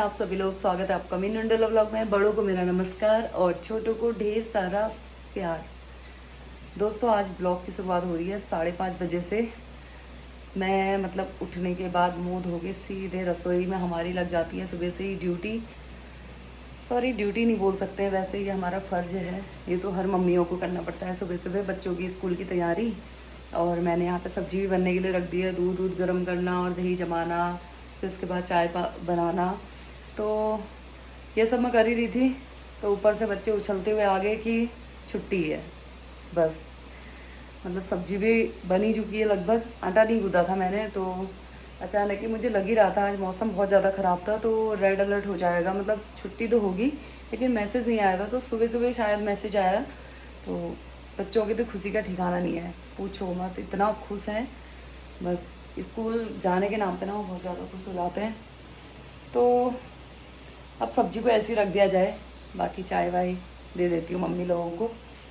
आप सभी लोग। स्वागत है आपका मीनू इंडोला व्लॉग में। बड़ों को मेरा नमस्कार और छोटों को ढेर सारा प्यार। दोस्तों आज ब्लॉग की शुरुआत हो रही है 5:30 बजे से। मैं मतलब उठने के बाद मुंह धो के सीधे रसोई में हमारी लग जाती है सुबह से ही ड्यूटी। सॉरी ड्यूटी नहीं बोल सकते हैं, वैसे ये हमारा फ़र्ज है। ये तो हर मम्मियों को करना पड़ता है सुबह सुबह बच्चों की स्कूल की तैयारी। और मैंने यहाँ पे सब्जी भी बनने के लिए रख दी है। दूध गर्म करना और दही जमाना, फिर उसके बाद चाय बनाना, तो ये सब मैं कर ही रही थी। तो ऊपर से बच्चे उछलते हुए आ गए कि छुट्टी है। बस मतलब सब्जी भी बनी चुकी है लगभग, आटा नहीं गूंदा था मैंने। तो अचानक ही मुझे लग ही रहा था आज मौसम बहुत ज़्यादा ख़राब था तो रेड अलर्ट हो जाएगा, मतलब छुट्टी तो होगी, लेकिन मैसेज नहीं आया था। तो सुबह सुबह शायद मैसेज आया। तो बच्चों की तो खुशी का ठिकाना नहीं है, पूछो मत, इतना खुश हैं। बस स्कूल जाने के नाम पे ना वो बहुत ज़्यादा खुश हो जाते हैं। तो अब सब्जी को ऐसे ही रख दिया जाए, बाकी चाय वाय दे देती हूँ मम्मी लोगों को।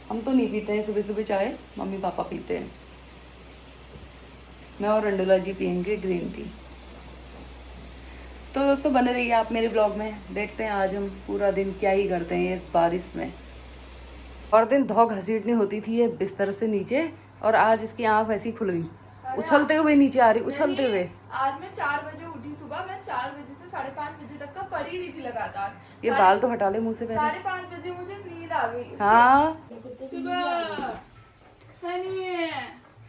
हम तो नहीं पीते हैं सुबह सुबह चाय, मम्मी पापा पीते हैं। मैं और इंडोला जी पियेंगे ग्रीन टी। तो दोस्तों बने रहिए आप मेरे ब्लॉग में। देखते हैं आज हम पूरा दिन क्या ही करते हैं इस बारिश में। और दिन धौ घसीटनी होती थी ये बिस्तर से नीचे, और आज इसकी आंख वैसी खुल गई, उछलते हुए नीचे आ रही, उछलते हुए। आज मैं 4 बजे उठी सुबह। मैं 4 बजे से 5:30 बजे तक का पड़ी रही थी लगातार। ये बाल तो हटा ले मुंह से पहले। 5:30 बजे मुझे नींद आ गई। हाँ सुबह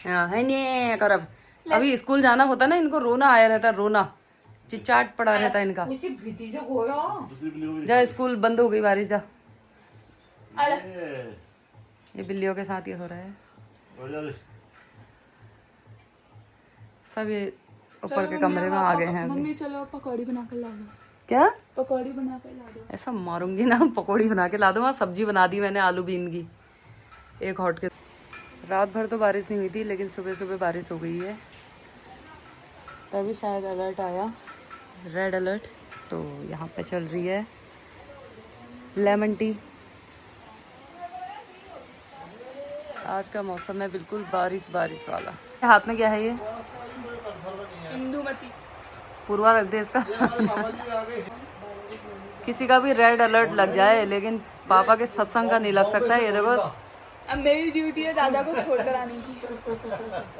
हाँ है नहीं कर। अब अभी स्कूल जाना होता ना, इनको रोना आया रहता, रोना चिचाट पड़ा रहता इनका। जा स्कूल बंद हो गई बारिश, जा। ये बिल्लियों के साथ ये हो रहा है। सब ये ऊपर के कमरे में आ गए हैं अभी। मम्मी चलो पकौड़ी बना कर ला दो। क्या पकौड़ी बना कर ला दो। ऐसा मारूंगी ना, पकौड़ी बना के ला दो। वहाँ सब्जी बना दी मैंने आलू बीन की, एक हॉट के। रात भर तो बारिश नहीं हुई थी, लेकिन सुबह सुबह बारिश हो गई है। तभी शायद अलर्ट आया, रेड अलर्ट। तो यहाँ पे चल रही है लेमन टी। आज का मौसम है बिल्कुल बारिश बारिश वाला। हाथ में क्या है ये? इंदुमती। पूर्वा रख दे इसका। किसी का भी रेड अलर्ट लग जाए, लेकिन पापा के सत्संग का नहीं लग सकता है। ये देखो अब मेरी ड्यूटी है दादा को छोड़कर आने की।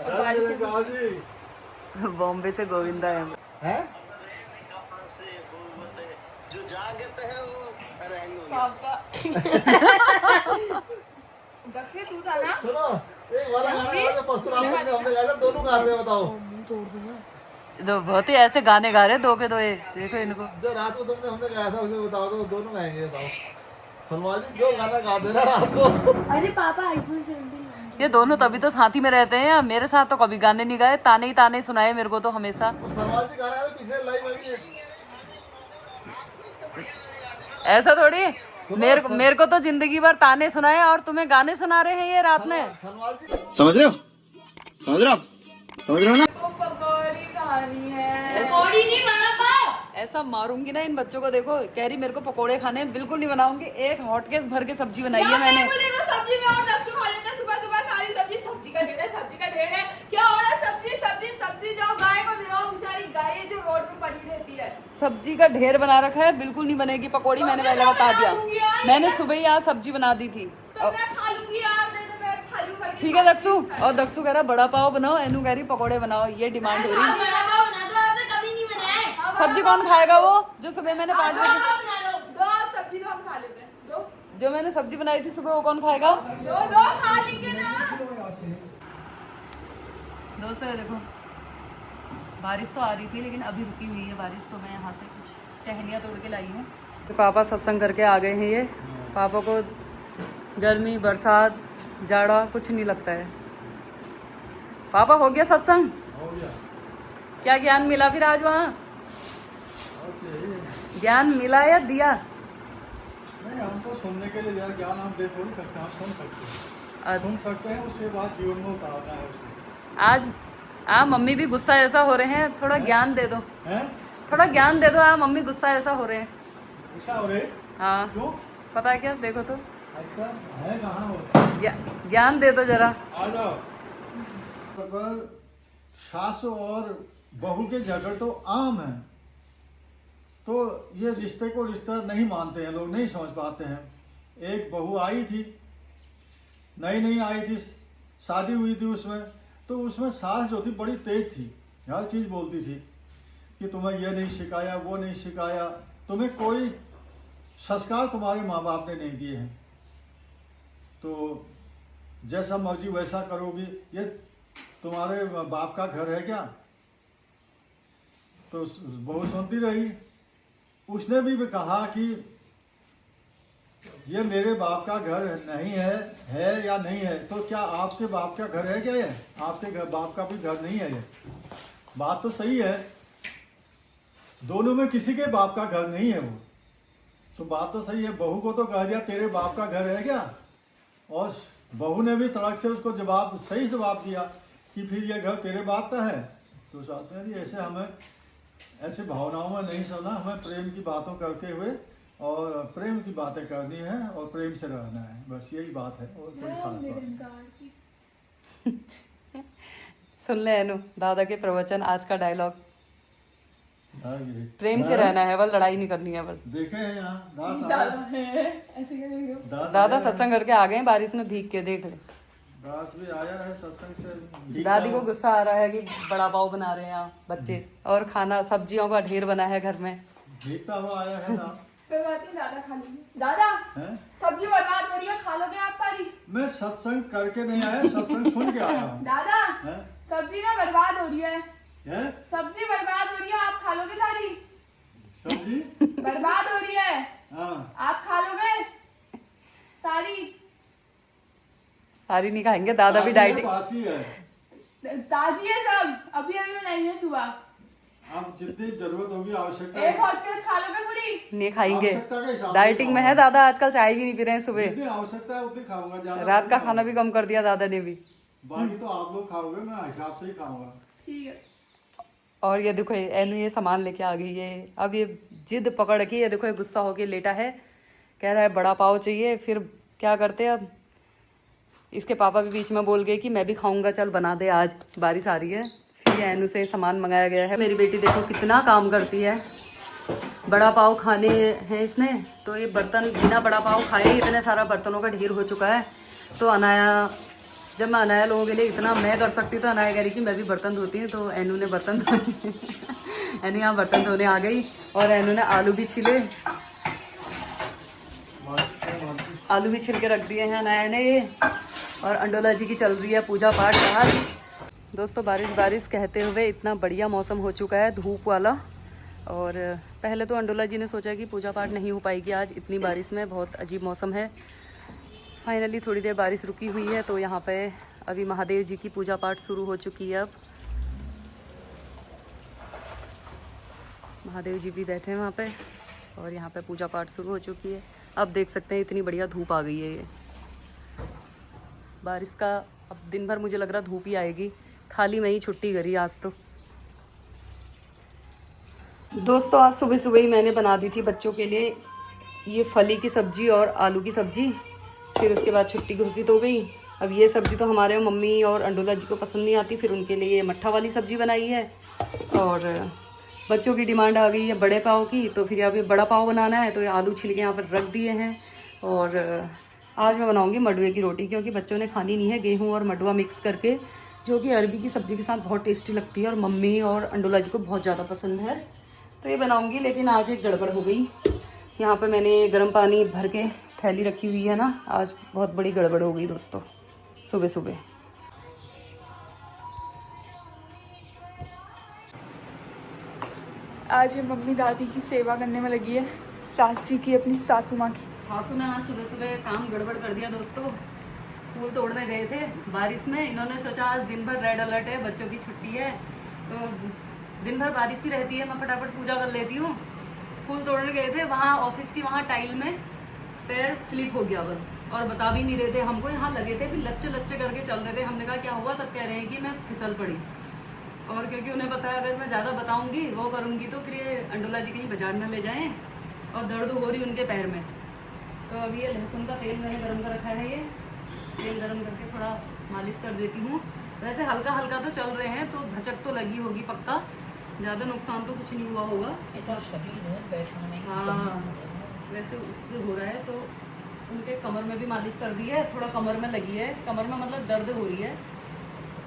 और बारिश से बॉम्बे से गोविंदा है। जो जागत है वो पापा बक्से तू था ना। सुनो एक वाला गाना परशुराम ने हमने गाया था, दोनों गा रहे हैं, बताओ। तो बहुत ही ऐसे गाने गा रहे दो के दो। ये देखो इनको, जो रात को तुमने हमने गाया था उसे बताओ, तो दोनों गाएंगे, बताओ। सलमान जी जो गाना गा देना रात को। अरे पापा आईफोन 17। ये दोनों तभी तो साथ ही में रहते हैं। मेरे साथ तो कभी गाने नहीं गाए, ताने ही ताने सुनाए मेरे को तो हमेशा। सलमान जी गाना है तो पीछे लाइव में भी ऐसा थोड़ी, मेरे को तो जिंदगी भर ताने सुनाए और तुम्हें गाने सुना रहे हैं ये रात में। सलमान जी समझ रहे हो, समझ रहे हो आप, समझ रहे हो ना। तो पकौड़ी खानी है। पकौड़ी नहीं बना पाओ। ऐसा मारूंगी ना इन बच्चों को। देखो कह रही मेरे को पकोड़े खाने, बिल्कुल नहीं बनाऊंगी। एक हॉटकेस भर के सब्जी बनाई है मैंने। सब्जी में और दस खा लेते हैं सुबह सुबह सारी सब्जी। सब्जी का ढेर है, सब्जी का ढेर है। क्या हो रहा है? सब्जी सब्जी सब्जी जो गाय को दो, बेचारी गाय जो रोड पे पड़ी रहती है। सब्जी का ढेर बना रखा है, बिल्कुल नहीं बनेगी पकौड़ी। मैंने पहले बता दिया, मैंने सुबह ही आज सब्जी बना दी थी। तो मैं खा लूंगी यार, नहीं तो मैं खा लूंगा। ठीक है दक्षु। और दक्षु कह रहा बड़ा पाव बनाओ, एनू कह रही पकौड़े बनाओ। ये डिमांड हो रही। बड़ा पाव बना दो, आपने कभी नहीं बनाया। सब्जी कौन खाएगा वो जो सुबह मैंने 5 बजे दो सब्जी तो हम खा लेते हैं। दो जो मैंने सब्जी बनाई थी सुबह, वो कौन खाएगा? दो खा लेंगे ना। दोस्तों ये देखो बारिश तो आ रही थी, लेकिन अभी रुकी हुई है बारिश। तो मैं यहाँ से कुछ टहनियाँ तोड़ के लाई हूँ। तो पापा सत्संग करके आ गए हैं। ये पापा को गर्मी बरसात जाड़ा कुछ नहीं लगता है। पापा हो गया सत्संग? क्या ज्ञान मिला फिर आज वहाँ? ज्ञान मिला या दिया? नहीं, हमको सुनने के लिए ज्ञान हम दे थोड़ी सकते हैं, सुन सकते हैं। सुन सकते हैं, उसके बाद जीवन में उतारना है उसे। आज मम्मी भी गुस्सा ऐसा हो रहे हैं, थोड़ा ज्ञान दे दो। हैं? थोड़ा ज्ञान दे दो। मम्मी गुस्सा ऐसा हो रहे हैं। गुस्सा हो रहे? हाँ क्यों? पता है क्या? देखो तो अच्छा है कहाँ हो? ज्ञान दे दो जरा। आ जाओ। पर सास और बहू के झगड़ तो आम है। तो ये रिश्ते को रिश्ता नहीं मानते हैं लोग, नहीं समझ पाते हैं। एक बहू आई थी, नई आई थी, शादी हुई थी उसमें, तो उसमें सास जो थी बड़ी तेज थी, हर चीज़ बोलती थी कि तुम्हें ये नहीं सिखाया, वो नहीं सिखाया, तुम्हें कोई संस्कार तुम्हारे माँ बाप ने नहीं दिए हैं, तो जैसा मर्जी वैसा करोगी, ये तुम्हारे बाप का घर है क्या? तो बहू सुनती रही। उसने भी कहा कि ये मेरे बाप का घर नहीं है या नहीं है, तो क्या आपके बाप का घर है क्या? ये आपके घर बाप का भी घर नहीं है ये? बात तो सही है, दोनों में किसी के बाप का घर नहीं है वो, तो बात तो सही है। बहू को तो कह दिया तेरे बाप का घर है क्या, और बहू ने भी तड़क से उसको सही जवाब दिया कि फिर ये घर तेरे बाप का है। तो सास ने ऐसे हमें ऐसे भावनाओं में नहीं सोना, हमें प्रेम की बातों करते हुए और प्रेम की बातें करनी है और प्रेम से रहना है, बस यही बात है और कोई खास बात नहीं। सुन ले अनु, दादा के प्रवचन, आज का डायलॉग, हाँ, ये प्रेम से रहना है, बल लड़ाई नहीं करनी है। बल देखे हैं यहाँ दास दादा है ऐसे करेगा। दादा सत्संग करके आ गए बारिश में भीग के, देख ले। दास भी आया है सत्संग से। दादी को गुस्सा आ रहा है कि बड़ा पाव बना रहे हैं यहाँ बच्चे, और खाना सब्जियों का ढेर बना है घर में। भीगता हुआ आया है ना। कोई बात नहीं, दादा खा लेंगे। दादा हैं? सब्जी बर्बाद हो रही है, खा लोगे आप सारी? मैं सत्संग करके नहीं आया, सत्संग सुन के आया हूँ। दादा हैं? सब्जी ना बर्बाद हो रही है, हैं? सब्जी बर्बाद हो रही है, आप खा लोगे सारी? सब्जी बर्बाद हो रही है, हाँ, आप खा लोगे सारी? सारी नहीं खाएंगे, दादा भी डाइटिंग। बासी है, ताजी है सब, अभी अभी बनाई है सुबह। अब जितनी जरूरत होगी, आवश्यकता एक हॉटकेस खा लोगे पूरी? नहीं खाएंगे, आवश्यकता के हिसाब से डाइटिंग में है दादा, आजकल चाय भी नहीं पी रहे हैं सुबह। जितनी आवश्यकता है उतनी खाऊंगा, ज्यादा रात का नहीं खाना भी कम कर दिया दादा ने भी। खाऊंगा। बाकी तो आप लोग खाओगे, मैं हिसाब से ही खाऊंगा। ठीक है। और ये देखो एनु ये सामान लेके आ गई है, अब ये जिद पकड़ के, ये देखो ये गुस्सा होके लेटा है, कह रहा है बड़ा पाव चाहिए। फिर क्या करते हैं, अब इसके पापा भी बीच में बोल गए कि मैं भी खाऊंगा, चल बना दे, आज बारिश आ रही है। फिर ये एनु से सामान मंगाया गया है। मेरी बेटी देखो कितना काम करती है, बड़ा पाव खाने हैं इसने, तो ये बर्तन बिना बड़ा पाव खाए इतने सारा बर्तनों का ढेर हो चुका है। तो अनाया, जब मैं अनाया लोगों के लिए इतना मैं कर सकती तो अनाया कह रही कि मैं भी बर्तन धोती हूँ, तो एनु ने बर्तन धोने एनु यहाँ बर्तन धोने आ गई। और एनु ने आलू भी छिले, आलू भी छिल के रख दिए हैं अनाया ने ये। और अंडोला जी की चल रही है पूजा पाठ बाहर। दोस्तों बारिश कहते हुए इतना बढ़िया मौसम हो चुका है, धूप वाला। और पहले तो अंडोला जी ने सोचा कि पूजा पाठ नहीं हो पाएगी आज इतनी बारिश में, बहुत अजीब मौसम है। फाइनली थोड़ी देर बारिश रुकी हुई है, तो यहाँ पे अभी महादेव जी की पूजा पाठ शुरू हो चुकी है। अब महादेव जी भी बैठे हैं वहाँ पे, और यहाँ पे पूजा पाठ शुरू हो चुकी है। अब देख सकते हैं इतनी बढ़िया धूप आ गई है। ये बारिश का अब दिन भर मुझे लग रहा धूप ही आएगी, खाली मैं ही छुट्टी करी आज तो। दोस्तों आज सुबह सुबह ही मैंने बना दी थी बच्चों के लिए ये फली की सब्जी और आलू की सब्जी। फिर उसके बाद छुट्टी घोषित हो गई। अब ये सब्जी तो हमारे मम्मी और अंडोला जी को पसंद नहीं आती, फिर उनके लिए मट्ठा वाली सब्जी बनाई है। और बच्चों की डिमांड आ गई है बड़े पाव की, तो फिर यहाँ पे बड़ा पाव बनाना है, तो ये आलू छिल के यहाँ पर रख दिए हैं। और आज मैं बनाऊंगी मडुए की रोटी, क्योंकि बच्चों ने खानी नहीं है, गेहूं और मडुआ मिक्स करके, जो कि अरबी की सब्जी के साथ बहुत टेस्टी लगती है और मम्मी और अंडोला जी को बहुत ज़्यादा पसंद है, तो ये बनाऊंगी। लेकिन आज एक गड़बड़ हो गई, यहाँ पे मैंने गर्म पानी भर के थैली रखी हुई है ना, आज बहुत बड़ी गड़बड़ हो गई दोस्तों सुबह सुबह। आज ये मम्मी दादी की सेवा करने में लगी है, सास जी की, अपनी सासू माँ की। सासू ने आज सुबह सुबह काम गड़बड़ कर दिया दोस्तों। फूल तोड़ने गए थे बारिश में, इन्होंने सोचा आज दिन भर रेड अलर्ट है, बच्चों की छुट्टी है, तो दिन भर बारिश ही रहती है, मैं फटाफट पूजा कर लेती हूँ। फूल तोड़ने गए थे वहाँ ऑफिस की, वहाँ टाइल में पैर स्लिप हो गया बस, और बता भी नहीं रहे थे हमको, यहाँ लगे थे भी लच्चे लच्चे करके चल रहे थे। हमने कहा क्या हुआ, तब कह रहे हैं कि मैं फिसल पड़ी। और क्योंकि उन्हें पता है अगर मैं ज़्यादा बताऊंगी वो करूंगी तो फिर ये अंडोला जी कहीं बाजार न ले जाएं, और दर्द हो रही उनके पैर में। तो अभी ये लहसुन का तेल मैंने गर्म कर रखा है, ये तेल गर्म करके थोड़ा मालिश कर देती हूँ। वैसे हल्का हल्का तो चल रहे हैं, तो भचक तो लगी होगी पक्का, ज़्यादा नुकसान तो कुछ नहीं हुआ होगा। इतना शरीर है बैठने में। हाँ, वैसे उससे हो रहा है तो उनके कमर में भी मालिश कर दी है, थोड़ा कमर में लगी है, कमर में मतलब दर्द हो रही है।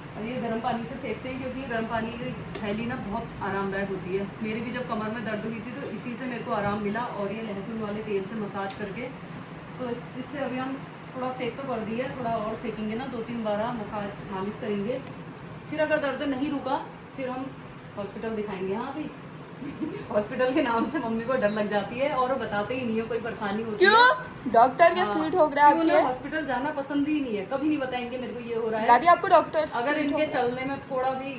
और ये गर्म पानी से सेकते हैं क्योंकि गर्म पानी की थैली ना बहुत आरामदायक होती है। मेरी भी जब कमर में दर्द हुई थी तो इसी से मेरे को आराम मिला, और ये लहसुन वाले तेल से मसाज करके तो इससे अभी हम थोड़ा सेक तो कर दिया, थोड़ा और सेकेंगे ना, 2-3 बार मसाज मालिश करेंगे। फिर अगर दर्द नहीं रुका फिर हम हॉस्पिटल दिखाएंगे। हाँ अभी हॉस्पिटल के नाम से मम्मी को डर लग जाती है और वो बताते ही नहीं है कोई परेशानी होती है। क्यों? डॉक्टर के स्वीट हो गया आपके? हॉस्पिटल जाना पसंद ही नहीं है, कभी नहीं बताएंगे मेरे को ये हो रहा है। दादी आपको डॉक्टर अगर इनके चलने में थोड़ा भी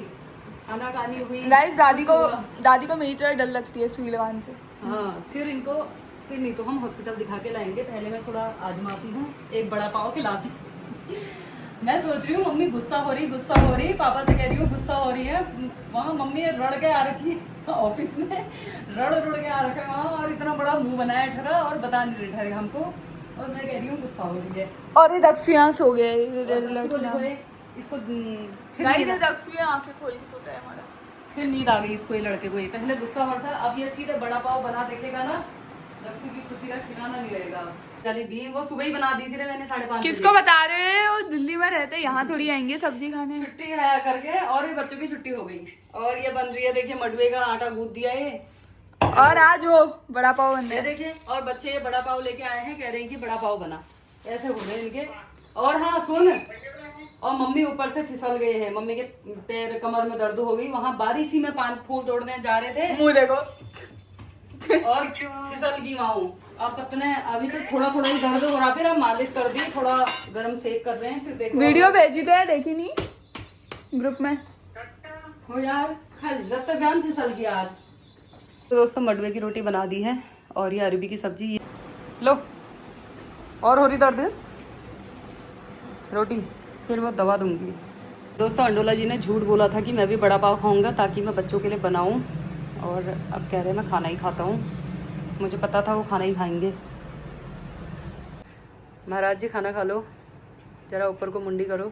आनाकानी हुई, गाइस दादी कुछ को मेरी तरह डर लगती है सुई लगाने से। हाँ फिर नहीं तो हम हॉस्पिटल दिखा के लाएंगे। पहले मैं थोड़ा आजमाती हूँ, एक बड़ा पाव खिलाती हूँ। मैं सोच रही हूँ मम्मी गुस्सा हो रही, पापा से कह रही हूँ गुस्सा हो रही है। वहाँ मम्मी रड़ के आ रखी है ऑफिस में, रड़ के आ रखा है वहाँ, और इतना बड़ा मुंह बनाया ठहरा और बता नहीं रहे ठहरे हमको, और मैं कह रही हूँ गुस्सा हो रही है। और ये दक्षिणा सो गए इसको गाइस ये दक्षिणा आंखें खोल के सोता है हमारा। फिर नींद आ गई इसको, ये लड़के को। ये पहले गुस्सा हो रहा था, अब ये सीधे बड़ा पाव बना देखेगा ना, दक्षु की खुशी का ठिकाना नहीं रहेगा। जलेबी वो सुबह ही बना दी थी मैंने 5:30। किसको बता रहे हो? दिल्ली में रहते, यहाँ थोड़ी आएंगे सब्जी खाने। छुट्टी है करके, और ये बच्चों की छुट्टी हो गई, और ये बन रही है देखिए मडवे का आटा गूंथ दिया ये, और आज वो बड़ा पाव बन ये देखिए। और बच्चे ये बड़ा पाव लेके आए हैं, कह रहे हैं कि बड़ा पाव बना, ऐसे हो रहे हैं इनके। और हाँ सुन, और मम्मी ऊपर से फिसल गए हैं, मम्मी के पैर कमर में दर्द हो गई, वहाँ बारिश ही में फूल तोड़ने जा रहे थे, मुंह देखो और फिसल गई वहाँ। आप अपने अभी तो थोड़ा ही दर्द हो रहा, फिर हम मालिश कर दी, थोड़ा गर्म सेक कर रहे हैं, फिर देखो। वीडियो भेजी थे, देखी नहीं ग्रुप में? हो यार, लगता बयान फिसल गया आज। तो दोस्तों मडवे की रोटी बना दी है, और ये अरबी की सब्जी। लो, और हो रही दर्द रोटी, फिर वो दवा दूंगी। दोस्तों अंडोला जी ने झूठ बोला था कि मैं भी बड़ा पाव खाऊंगा ताकि मैं बच्चों के लिए बनाऊं, और अब कह रहे हैं मैं खाना ही खाता हूँ। मुझे पता था वो खाना ही खाएंगे। महाराज जी खाना खा लो, जरा ऊपर को मुंडी करो।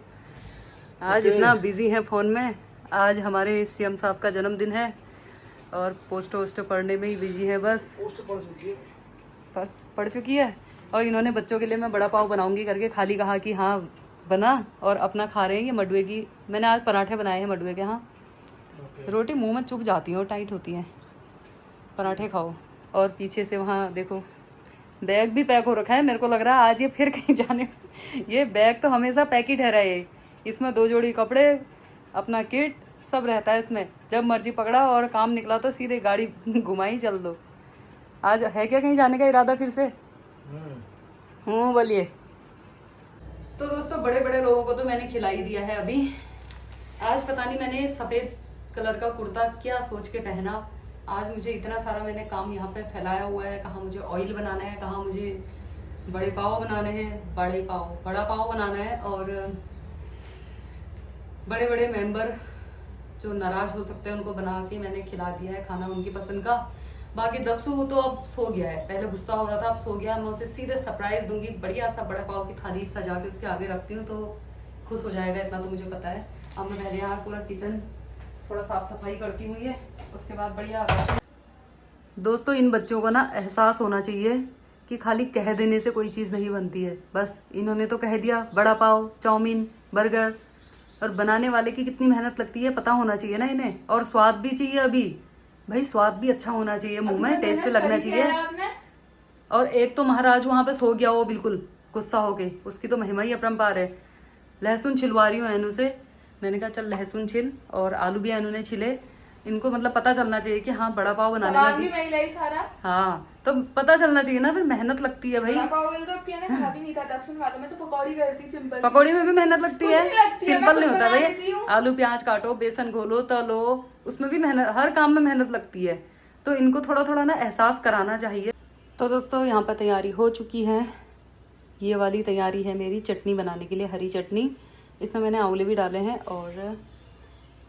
आज इतना बिजी है फ़ोन में, आज हमारे सीएम साहब का जन्मदिन है, और पोस्ट वोस्ट पढ़ने में ही बिजी है बस। पढ़ चुकी है, और इन्होंने बच्चों के लिए मैं बड़ा पाव बनाऊंगी करके खाली कहा कि हाँ बना, और अपना खा रहे हैं ये मडवे की। मैंने आज पराठे बनाए हैं मडवे के। हाँ रोटी मुंह में चुभ जाती है और टाइट होती है, पराठे खाओ। और पीछे से वहाँ देखो बैग भी पैक हो रखा है, मेरे को लग रहा है आज ये फिर कहीं जाने। ये बैग तो हमेशा पैक ही ठहरा है, इसमें 2 जोड़ी कपड़े, अपना किट सब रहता है इसमें। जब मर्जी पकड़ा और काम निकला तो सीधे गाड़ी घुमाई चल दो। आज है क्या कहीं जाने का इरादा फिर से? बोलिए। तो दोस्तों बड़े लोगों को तो मैंने खिला ही दिया है अभी। आज पता नहीं मैंने सफ़ेद कलर का कुर्ता क्या सोच के पहना। आज मुझे इतना सारा मैंने काम यहाँ पे फैलाया हुआ है, कहाँ मुझे ऑयल बनाना है, कहाँ मुझे बड़े पाव बनाने हैं, बड़ा पाव बनाना है, और बड़े मेंबर जो नाराज हो सकते हैं उनको बना के मैंने खिला दिया है खाना उनकी पसंद का। बाकी दक्षु तो अब सो गया है, पहले गुस्सा हो रहा था, अब सो गया। मैं उसे सीधे सरप्राइज दूंगी, बढ़िया सा बड़ा पाव की थाली सजा के उसके आगे रखती हूँ तो खुश हो जाएगा, इतना तो मुझे पता है। अब मैं पहले यहाँ पूरा किचन थोड़ा साफ सफाई करती हुई है, उसके बाद बढ़िया। दोस्तों इन बच्चों को ना एहसास होना चाहिए कि खाली कह देने से कोई चीज़ नहीं बनती है। बस इन्होंने तो कह दिया बड़ा पाव, चाउमीन, बर्गर, और बनाने वाले की कितनी मेहनत लगती है पता होना चाहिए ना इन्हें। और स्वाद भी चाहिए, अभी भाई स्वाद भी अच्छा होना चाहिए, मुंह में टेस्ट लगना चाहिए। और एक तो महाराज वहां पे सो गया, वो बिल्कुल गुस्सा हो गई, उसकी तो महिमा ही अपरंपार है। लहसुन छिलवा रही हूँ एनु से, मैंने कहा चल लहसुन छिल, और आलू भी एनु ने छिले। इनको मतलब पता चलना चाहिए कि हाँ बड़ा पाव बनाने लगी। हाँ तो पता चलना चाहिए ना, फिर मेहनत लगती है भाई। पकौड़ी में भी मेहनत लगती है, सिंपल नहीं होता भाई। आलू प्याज काटो, बेसन घोलो, तलो, उसमें भी मेहनत, हर काम में मेहनत लगती है। तो इनको थोड़ा ना एहसास कराना चाहिए। तो दोस्तों यहाँ पर तैयारी हो चुकी है, ये वाली तैयारी है मेरी चटनी बनाने के लिए, हरी चटनी। इसमें मैंने आंवले भी डाले हैं, और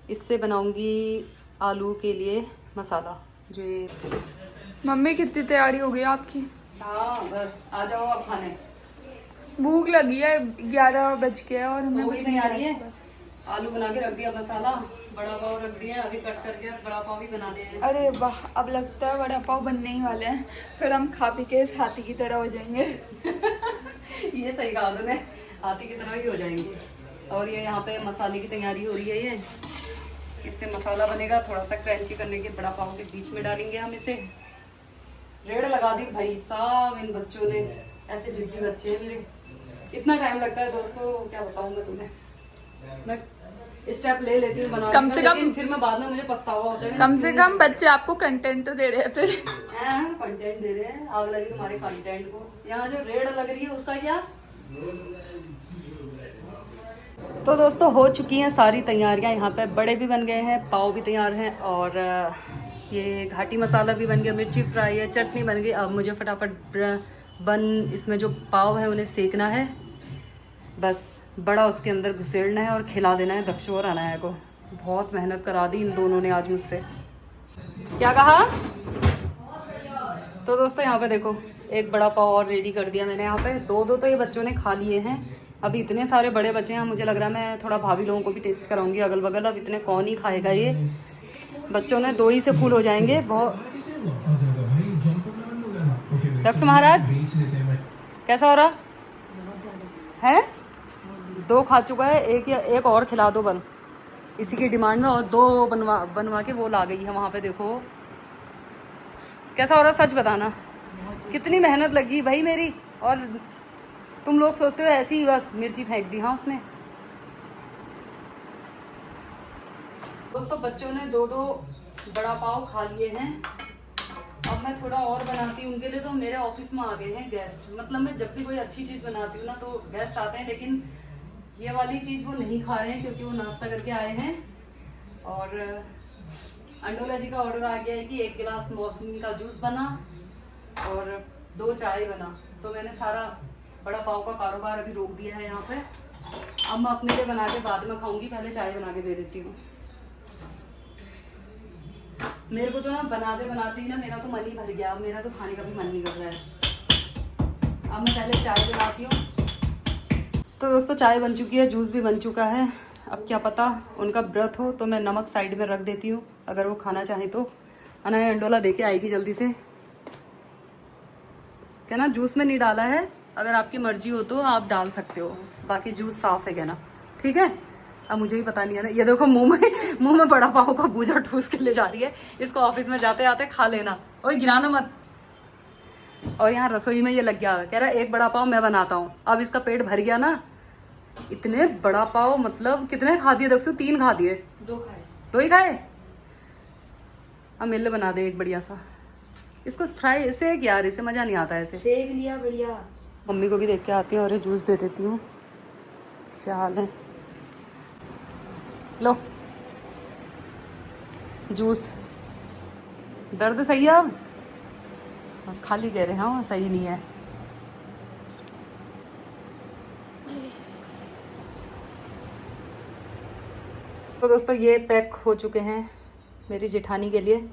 इससे बनाऊंगी आलू के लिए मसाला। जो ये मम्मी कितनी तैयारी हो गई आपकी? हाँ बस आ जाओ अब खाने, भूख लगी है, 11 बज गए और हमें वही तैयारी है। आलू बना के रख दिया, मसाला बड़ा पाव रख दिया, अभी कट करके बड़ा पाव भी बनाने हैं। अरे वाह, अब लगता है वड़ा पाव बनने ही वाले हैं, फिर हम खा पी के इस हाथी की तरह हो जाएंगे। ये सही कहा तुमने, हाथी की तरह ही हो जाएंगे। और ये यहाँ पे मसाले की तैयारी हो रही है। ये इससे मसाला बनेगा, थोड़ा सा क्रंची करने के बड़ा पाव के बीच में डालेंगे हम इसे। रेड़ लगा दी भाई साहब इन बच्चों ने, ऐसे जिद्दी बच्चे हैं मेरे। इतना टाइम लगता है दोस्तों, क्या बताऊँ मैं तुम्हें। मैं स्टेप ले लेती हूँ बनाने कम से का, कम- लेकिन फिर मैं बाद में मुझे पछतावा होता है। कम से कम बच्चे आपको कंटेंट तो दे रहे हैं फिर। कंटेंट दे रहे हैं, आग लगी तुम्हारे कंटेंट को। यहाँ जो रेड लग रही है उसका क्या। तो दोस्तों हो चुकी हैं सारी तैयारियां, यहाँ पे बड़े भी बन गए हैं, पाव भी तैयार हैं, और ये घाटी मसाला भी बन गया, मिर्ची फ्राई है, चटनी बन गई। अब मुझे फटाफट इसमें जो पाव है उन्हें सेकना है, बस बड़ा उसके अंदर घुसेड़ना है और खिला देना है दक्षु और अनाया को। बहुत मेहनत करा दी इन दोनों ने आज मुझसे। क्या कहा? तो दोस्तों यहाँ पे देखो, एक बड़ा पाव और रेडी कर दिया मैंने। यहाँ पे दो तो ये बच्चों ने खा लिए हैं, अभी इतने सारे बड़े बचे हैं। मुझे लग रहा है मैं थोड़ा भाभी लोगों को भी टेस्ट कराऊंगी अगल बगल। अब इतने कौन ही खाएगा, ये बच्चों ने 2 ही से फुल हो जाएंगे। बहुत दक्ष महाराज कैसा हो रहा है? 2 खा चुका है, एक और खिला दो बल, इसी की डिमांड में। और 2 बनवा के वो ला गई है वहाँ पे। देखो कैसा हो रहा, सच बताना। कितनी मेहनत लगी भाई मेरी, और तुम लोग सोचते हो ऐसी ही बस मिर्ची फेंक दी। हाँ उसने। दोस्तों बच्चों ने 2 बड़ा पाव खा लिए हैं। अब मैं थोड़ा और बनाती हूँ उनके लिए। तो मेरे ऑफिस में आ गए हैं गेस्ट। मतलब मैं जब भी कोई अच्छी चीज़ बनाती हूँ ना तो गेस्ट आते हैं, लेकिन ये वाली चीज़ वो नहीं खा रहे हैं क्योंकि वो नाश्ता करके आए हैं। और अंडोला जी का ऑर्डर आ गया है कि 1 गिलास मौसमी का जूस बना और 2 चाय बना। तो मैंने सारा बड़ा पाव का कारोबार अभी रोक दिया है यहाँ पे। अब मैं अपने लिए बना के बाद में खाऊंगी, पहले चाय बना के दे देती हूँ। मेरे को तो ना बनाते ही ना मेरा तो मन ही भर गया। अब मेरा तो खाने का भी मन नहीं कर रहा है। अब मैं पहले चाय बनाती हूँ। तो दोस्तों चाय बन चुकी है, जूस भी बन चुका है। अब क्या पता उनका व्रत हो तो मैं नमक साइड में रख देती हूँ, अगर वो खाना चाहे तो। अनाया अंडोला देके आएगी जल्दी से। क्या ना, जूस में नहीं डाला है, अगर आपकी मर्जी हो तो आप डाल सकते हो, बाकी जूस साफ है क्या ना। ठीक है। अब मुझे भी पता नहीं है ना। ये देखो मुंह में बड़ा पाव का बूझा ठूस के ले जा रही है। इसको ऑफिस में जाते आते खा लेना, और गिराना मत। और यहाँ रसोई में ये लग गया, कह रहा है 1 बड़ा पाव मैं बनाता हूँ। अब इसका पेट भर गया ना। इतने बड़ा पाव, मतलब कितने खा दिए दक्षु? 3 खा दिए। 2 खाए। 2 ही खाए। अब मेरे लिए बना दे एक बढ़िया सा। इसको फ्राई सेक यार, इसे मजा नहीं आता ऐसे। सेक लिया बढ़िया। मम्मी को भी देख के आती हूँ और जूस दे देती हूँ। क्या हाल है? लो जूस। दर्द सही है अब? खाली कह रहे हैं, हाँ सही नहीं है। तो दोस्तों ये पैक हो चुके हैं मेरी जेठानी के लिए।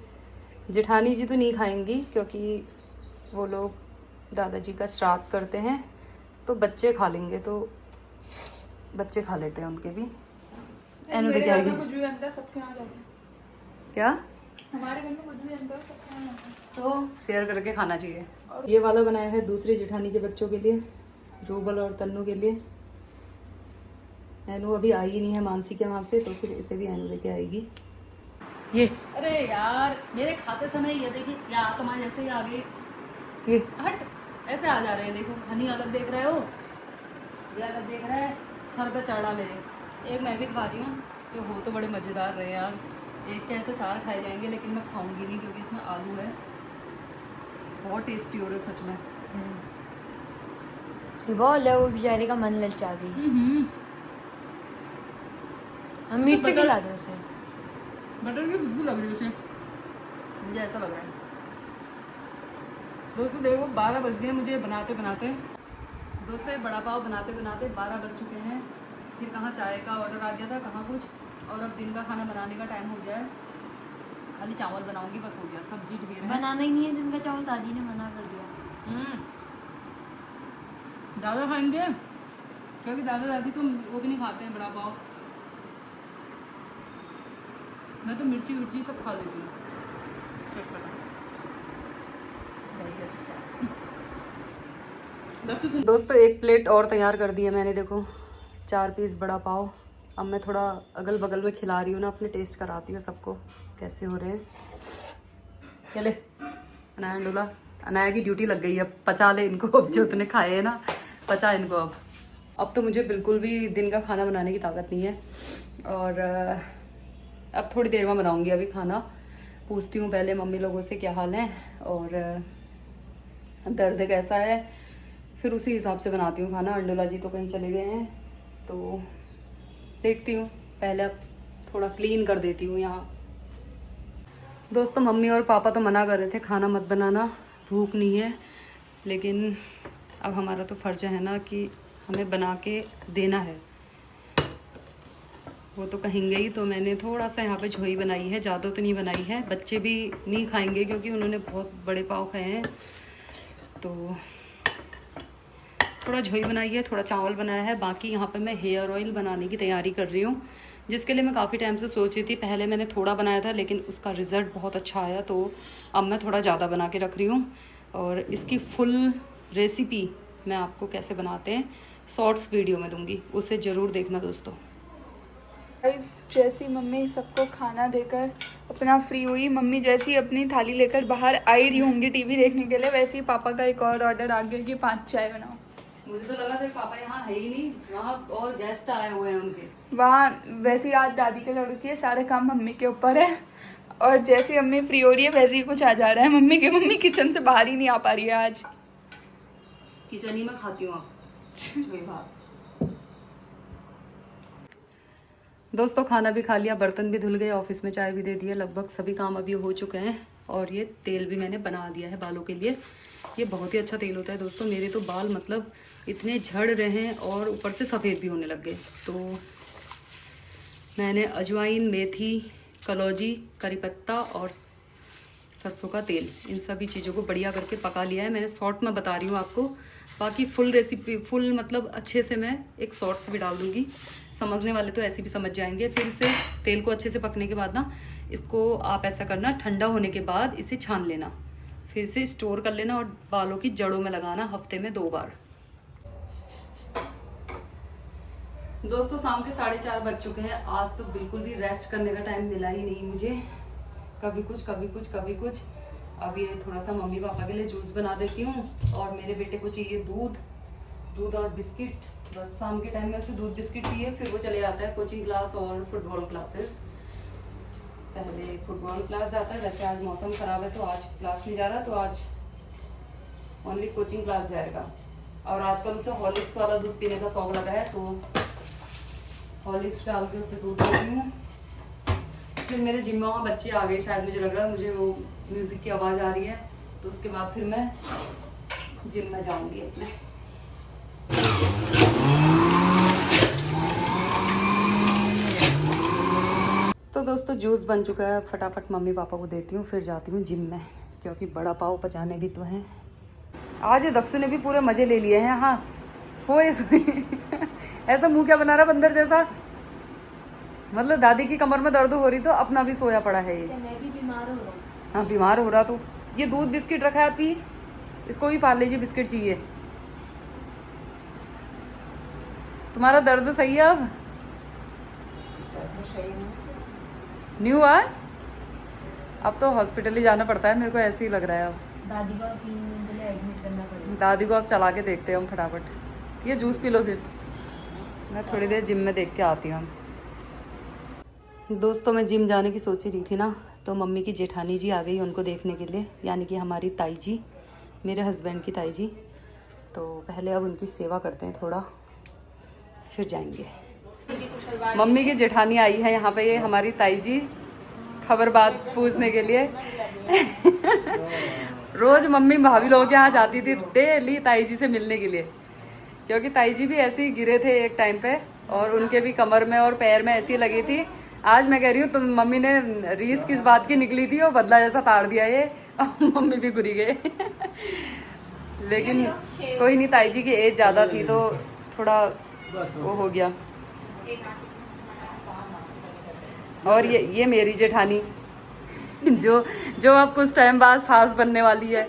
जेठानी जी तो नहीं खाएंगी क्योंकि वो लोग दादाजी का श्राद्ध करते हैं, तो बच्चे खा लेंगे। तो बच्चे खा लेते हैं उनके भी। एनु मेरे क्या घर में कुछ भी बनता है सबके यहाँ जाता है। क्या? हमारे घर में कुछ भी बनता है सबके यहाँ जाता है। तो शेयर करके खाना चाहिए। ये वाला बनाया है दूसरी जेठानी के बच्चों के लिए, रूबल और तन्नू के लिए। एनु अभी आई नहीं है मानसी के वहाँ से, तो फिर इसे भी एनु लेके आएगी। ये अरे यार मेरे खाते समय ये देखिए क्या तुम्हारे जैसे ही आगे ये हट ऐसे आ जा रहे हैं। देखो हनी अलग देख रहे हो, ये अलग देख रहा है, सर पे चढ़ा मेरे। एक मैं भी खा रही हूँ, जो हो तो बड़े मज़ेदार रहे यार। एक क्या है तो 4 खाए जाएंगे, लेकिन मैं खाऊंगी नहीं क्योंकि इसमें आलू है। बहुत टेस्टी हो रहा है सच में। सुबह वाले वो बेचारे का मन ललचा गई। हम मिर्च खिला दो उसे। बटर की खुशबू लग रही है उसे, मुझे ऐसा लग रहा है। दोस्तों देखो 12 बज गए मुझे बनाते बनाते। दोस्तों ये बड़ा पाव बनाते बनाते 12 बज चुके हैं। फिर कहाँ चाय का ऑर्डर आ गया था, कहाँ कुछ, और अब दिन का खाना बनाने का टाइम हो गया है। खाली चावल बनाऊंगी बस, हो गया। सब्जी ढेर है। बनाना ही नहीं है दिन का चावल, दादी ने मना कर दिया। ज़्यादा खाएंगे क्योंकि दादा दादी तो वो भी नहीं खाते हैं बड़ा पाव। मैं तो मिर्ची विर्ची सब खा लेती हूँ। दोस्तों एक प्लेट और तैयार कर दी है मैंने, देखो 4 पीस बड़ा पाव। अब मैं थोड़ा अगल बगल में खिला रही हूँ ना, अपने टेस्ट कराती हूँ सबको कैसे हो रहे हैं। चले अनाया डोला, अनाया की ड्यूटी लग गई है, पचा ले इनको। अब जो तूने खाए है ना, पचा इनको। अब तो मुझे बिल्कुल भी दिन का खाना बनाने की ताकत नहीं है, और अब थोड़ी देर में बनाऊंगी अभी खाना। पूछती हूँ पहले मम्मी लोगों से क्या हाल है और दर्द कैसा है, फिर उसी हिसाब से बनाती हूँ खाना। अंडोला जी तो कहीं चले गए हैं, तो देखती हूँ। पहले अब थोड़ा क्लीन कर देती हूँ यहाँ। दोस्तों मम्मी और पापा तो मना कर रहे थे खाना मत बनाना, भूख नहीं है, लेकिन अब हमारा तो फ़र्ज है ना कि हमें बना के देना है। वो तो कहेंगे ही, तो मैंने थोड़ा सा यहाँ पे झोई बनाई है, ज़्यादा तो नहीं बनाई है। बच्चे भी नहीं खाएंगे क्योंकि उन्होंने बहुत बड़े पाव खाए हैं, तो थोड़ा झोई बनाई है, थोड़ा चावल बनाया है। बाकी यहाँ पे मैं हेयर ऑयल बनाने की तैयारी कर रही हूँ, जिसके लिए मैं काफ़ी टाइम से सोच रही थी। पहले मैंने थोड़ा बनाया था, लेकिन उसका रिज़ल्ट बहुत अच्छा आया, तो अब मैं थोड़ा ज़्यादा बना के रख रही हूँ। और इसकी फुल रेसिपी मैं आपको कैसे बनाते हैं शॉर्ट्स वीडियो में दूँगी, उसे ज़रूर देखना दोस्तों। जैसी मम्मी सबको खाना देकर अपना फ्री हुई, मम्मी जैसी अपनी थाली लेकर बाहर आई रही होंगी टीवी देखने के लिए, वैसे ही पापा का एक और ऑर्डर आ गया कि 5 चाय बनाओ। मुझे तो लगा था पापा यहाँ है ही नहीं, वहाँ और गेस्ट आए हुए हैं उनके वहाँ। वैसे ही आज दादी के लड़की है, सारे काम मम्मी के ऊपर है, और जैसे मम्मी फ्री हो रही है वैसे ही कुछ आ जा रहा है मम्मी के। मम्मी किचन से बाहर ही नहीं आ पा रही है आज। किचन ही में खाती हूँ आप। दोस्तों खाना भी खा लिया, बर्तन भी धुल गए, ऑफिस में चाय भी दे दिया, लगभग सभी काम अभी हो चुके हैं। और ये तेल भी मैंने बना दिया है बालों के लिए। ये बहुत ही अच्छा तेल होता है दोस्तों। मेरे तो बाल मतलब इतने झड़ रहे हैं और ऊपर से सफ़ेद भी होने लग गए। तो मैंने अजवाइन, मेथी, कलौजी, करी पत्ता और सरसों का तेल, इन सभी चीज़ों को बढ़िया करके पका लिया है। मैंने शॉर्ट में बता रही हूँ आपको, बाकी फुल रेसिपी फुल मतलब अच्छे से मैं एक शॉर्ट्स भी डाल दूँगी। समझने वाले तो ऐसे भी समझ जाएंगे। फिर से तेल को अच्छे से पकने के बाद ना, इसको आप ऐसा करना, ठंडा होने के बाद इसे छान लेना, फिर से स्टोर कर लेना और बालों की जड़ों में लगाना हफ्ते में 2 बार। दोस्तों शाम के 4:30 बज चुके हैं। आज तो बिल्कुल भी रेस्ट करने का टाइम मिला ही नहीं मुझे, कभी कुछ कभी कुछ कभी कुछ। अब ये थोड़ा सा मम्मी पापा के लिए जूस बना देती हूँ, और मेरे बेटे को चाहिए दूध और बिस्किट। बस शाम के टाइम में उसे दूध बिस्किट चाहिए, फिर वो चले जाता है कोचिंग क्लास और फुटबॉल क्लासेस। पहले फुटबॉल क्लास जाता है, वैसे आज मौसम ख़राब है तो आज क्लास नहीं जा रहा, तो आज ओनली कोचिंग क्लास जाएगा। और आजकल उसे हॉर्लिक्स वाला दूध पीने का शौक लगा है, तो हॉर्लिक्स डाल के उसे दूध देती हूँ। फिर मेरे जिम में वहाँ बच्चे आ गए शायद, मुझे लग रहा है, मुझे वो म्यूज़िक की आवाज़ आ रही है, तो उसके बाद फिर मैं जिम में जाऊँगी अपने। तो दोस्तों जूस बन चुका है, फटाफट मम्मी पापा को देती हूँ, फिर जाती हूँ जिम में, क्योंकि बड़ा पाव पचाने भी तो हैं। आज ये दक्षु ने भी पूरे मजे ले लिए हैं। हाँ सोए ऐसा मुंह क्या बना रहा बंदर जैसा, मतलब दादी की कमर में दर्द हो रही तो अपना भी सोया पड़ा है ये। मैं भी बीमार हो रहा हूँ। हाँ बीमार हो रहा, तो ये दूध बिस्किट रखा है, पी, इसको भी पाल लीजिए, बिस्किट चाहिए। तुम्हारा दर्द सही है अब? नहीं हुआ? अब तो हॉस्पिटल ही जाना पड़ता है, मेरे को ऐसे ही लग रहा है। अब दादी को 3 दिन के लिए एडमिट करना पड़ेगा। दादी को अब चला के देखते हैं हम फटाफट। ये जूस पी लो, फिर मैं थोड़ी देर जिम में देख के आती हूँ। दोस्तों मैं जिम जाने की सोच ही रही थी ना, तो मम्मी की जेठानी जी आ गई उनको देखने के लिए, यानी कि हमारी ताई जी, मेरे हस्बैंड की ताई जी। तो पहले अब उनकी सेवा करते हैं थोड़ा, फिर जाएंगे। मम्मी की जेठानी आई है यहाँ पे, ये हमारी ताई जी, खबर बात पूछने के लिए। रोज मम्मी भाभी लोगों के यहाँ जाती थी डेली ताई जी से मिलने के लिए, क्योंकि ताई जी भी ऐसे ही गिरे थे एक टाइम पे, और उनके भी कमर में और पैर में ऐसी लगी थी। आज मैं कह रही हूँ तुम मम्मी ने रीस किस बात की निकली थी, और बदला जैसा ताड़ दिया ये, मम्मी भी घुरी गए। लेकिन कोई नहीं, ताई जी की एज ज़्यादा थी तो थोड़ा वो हो गया। और ये मेरी जेठानी जो अब कुछ टाइम बाद सास बनने वाली है।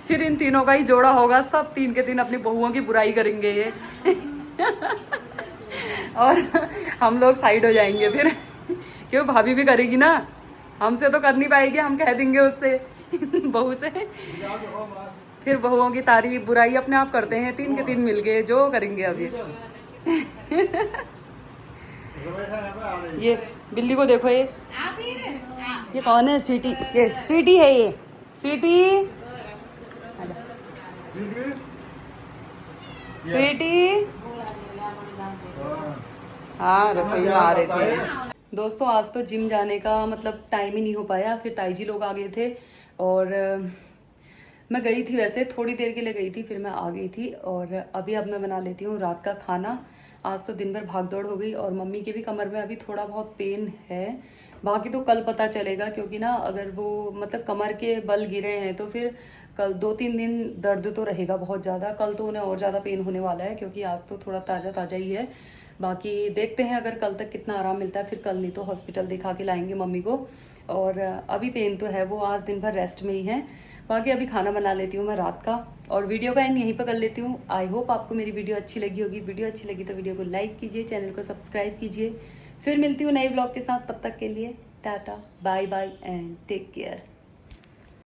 फिर इन तीनों का ही जोड़ा होगा, सब 3 के 3 अपनी बहुओं की बुराई करेंगे ये। और हम लोग साइड हो जाएंगे फिर, क्यों भाभी भी करेगी ना, हमसे तो कर नहीं पाएगी, हम कह देंगे उससे बहू से। फिर बहुओं की तारीफ बुराई अपने आप करते हैं 3 के 3 मिलके, जो करेंगे अभी। ये बिल्ली को देखो, ये कौन है? स्वीटी, ये स्वीटी है, ये स्वीटी, आजा स्वीटी। हाँ, रसोई में आ रहे थे। दोस्तों आज तो जिम जाने का मतलब टाइम ही नहीं हो पाया, फिर ताई जी लोग आ गए थे और मैं गई थी, वैसे थोड़ी देर के लिए गई थी, फिर मैं आ गई थी। और अभी अब मैं बना लेती हूँ रात का खाना। आज तो दिन भर भाग दौड़ हो गई और मम्मी के भी कमर में अभी थोड़ा बहुत पेन है, बाकी तो कल पता चलेगा, क्योंकि ना अगर वो मतलब कमर के बल गिरे हैं तो फिर कल 2-3 दिन दर्द तो रहेगा बहुत ज़्यादा। कल तो उन्हें और ज़्यादा पेन होने वाला है, क्योंकि आज तो थोड़ा ताज़ा ताज़ा ही है। बाकी देखते हैं अगर कल तक कितना आराम मिलता है, फिर कल नहीं तो हॉस्पिटल दिखा के लाएंगे मम्मी को। और अभी पेन तो है, वो आज दिन भर रेस्ट में ही है। बाकी अभी खाना बना लेती हूँ मैं रात का, और वीडियो का एंड यहीं पर कर लेती हूँ। आई होप आपको मेरी वीडियो अच्छी लगी होगी। वीडियो अच्छी लगी तो वीडियो को लाइक कीजिए, चैनल को सब्सक्राइब कीजिए। फिर मिलती हूँ नए ब्लॉग के साथ, तब तक के लिए tata bye bye and take care.